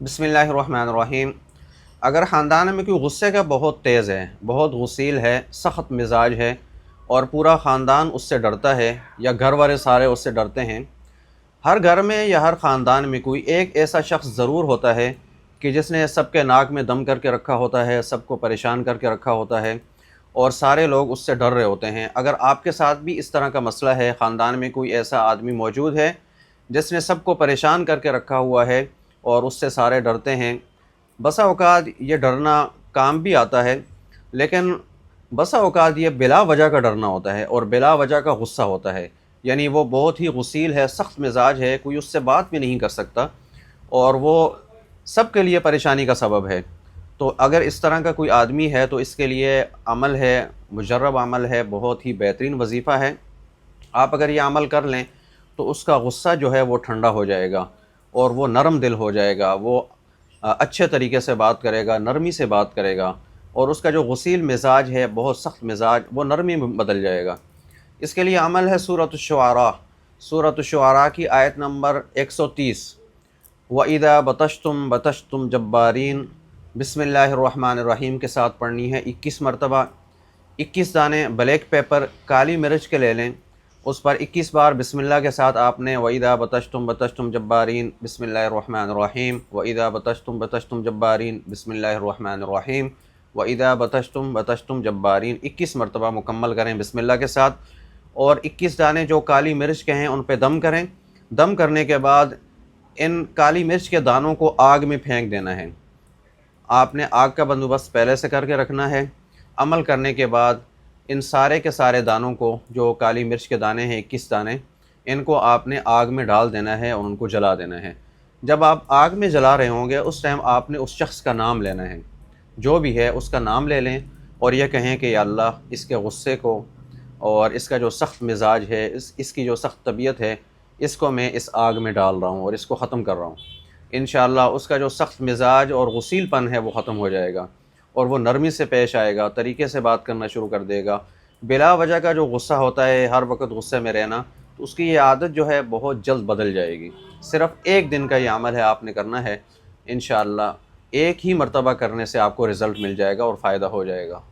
बिस्मिल्लाहिर्रहमानिर्रहीम। अगर ख़ानदान में कोई गुस्से का बहुत तेज़ है, बहुत गुस्सील है, सख़्त मिजाज है और पूरा ख़ानदान उससे डरता है या घर वाले सारे उससे डरते हैं, हर घर में या हर ख़ानदान में कोई एक ऐसा शख्स ज़रूर होता है कि जिसने सबके नाक में दम करके रखा होता है, सबको परेशान करके रखा होता है और सारे लोग उससे डर रहे होते हैं। अगर आपके साथ भी इस तरह का मसला है, ख़ानदान में कोई ऐसा आदमी मौजूद है जिसने सबको परेशान करके रखा हुआ है और उससे सारे डरते हैं, बसा औक़ात ये डरना काम भी आता है, लेकिन बसा औक़ात ये बिला वजह का डरना होता है और बिला वजह का गुस्सा होता है। यानी वो बहुत ही गुसील है, सख्त मिजाज है, कोई उससे बात भी नहीं कर सकता और वो सब के लिए परेशानी का सबब है। तो अगर इस तरह का कोई आदमी है तो इसके लिए अमल है, मुजर्रब अमल है, बहुत ही बेहतरीन वजीफ़ा है। आप अगर ये अमल कर लें तो उसका गुस्सा जो है वो ठंडा हो जाएगा और वो नरम दिल हो जाएगा, वो अच्छे तरीके से बात करेगा, नरमी से बात करेगा और उसका जो गुसील मिजाज है, बहुत सख्त मिजाज, वो नरमी में बदल जाएगा। इसके लिए अमल है सूरत शुआरा की आयत नंबर 130, वइज़ा बतश्तुम जब्बारीन, बिस्मिल्लाहिर्रहमानिर्रहीम के साथ पढ़नी है 21 मरतबा। 21 दाने ब्लैक पेपर काली मिर्च के ले लें, उस पर 21 बार बिस्मिल्लाह के साथ आपने वइज़ा बतश्तुम जब्बारीन बिस्मिल्लाहिर्रहमानिर्रहीम, वइज़ा बतश्तुम जब्बारीन बिस्मिल्लाहिर्रहमानिर्रहीम, वइज़ा बतश्तुम जब्बारीन 21 मरतबा मुकम्मल करें बिस्मिल्लाह के साथ। और 21 दाने जो काली मिर्च के हैं उन पे दम करें। दम करने के बाद इन काली मिर्च के दानों को आग में फेंक देना है। आपने आग का बंदोबस्त पहले से करके रखना है। अमल करने के बाद इन सारे के सारे दानों को, जो काली मिर्च के दाने हैं 21 दाने, इनको आपने आग में डाल देना है और उनको जला देना है। जब आप आग में जला रहे होंगे उस टाइम आपने उस शख्स का नाम लेना है, जो भी है उसका नाम ले लें और यह कहें कि या अल्लाह, इसके गुस्से को और इसका जो सख्त मिजाज है, इसकी जो सख्त तबीयत है, इसको मैं इस आग में डाल रहा हूँ और इसको ख़त्म कर रहा हूँ। इंशाअल्लाह उसका जो सख्त मिजाज और गुसीलपन है वो ख़त्म हो जाएगा और वो नरमी से पेश आएगा, तरीके से बात करना शुरू कर देगा। बिला वजह का जो गुस्सा होता है, हर वक्त गुस्से में रहना, तो उसकी ये आदत जो है बहुत जल्द बदल जाएगी। सिर्फ़ एक दिन का ये अमल है, आपने करना है। इंशाअल्लाह एक ही मरतबा करने से आपको रिज़ल्ट मिल जाएगा और फ़ायदा हो जाएगा।